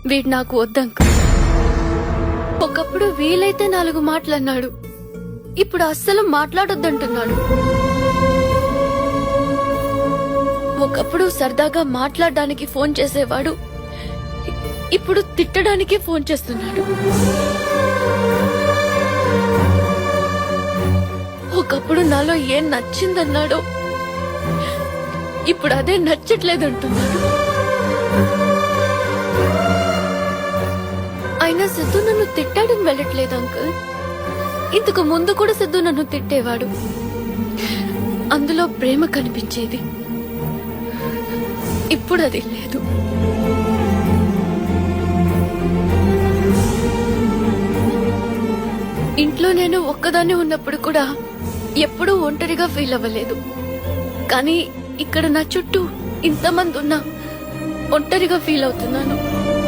వీడు నాకు వద్దంక. ఒకప్పుడు వీలైతే 4 మాటలన్నాడు, ఇప్పుడు అస్సలు మాట్లాడొద్దంటున్నాడు. ఒకప్పుడు సరదాగా మాట్లాడడానికి ఫోన్ చేసేవాడు, ఇప్పుడు తిట్టడానికి ఫోన్ చేస్తున్నాడు. ఒకప్పుడు నాలో ఏం నచ్చిందన్నాడో, ఇప్పుడు అదే నచ్చట్లేదంటున్నాడు. అయినా సిద్ధు నన్ను తిట్టాడని వెళ్ళట్లేదు అంకుల్. ఇంతకు ముందు కూడా సిద్ధు నన్ను తిట్టేవాడు, అందులో ప్రేమ కనిపించేది. ఇప్పుడు అది లేదు. ఇంట్లో నేను ఒక్కదాన్ని ఉన్నప్పుడు కూడా ఎప్పుడూ ఒంటరిగా ఫీల్ అవ్వలేదు. కానీ ఇక్కడ నా చుట్టూ ఇంతమంది ఉన్నా ఒంటరిగా ఫీల్ అవుతున్నాను.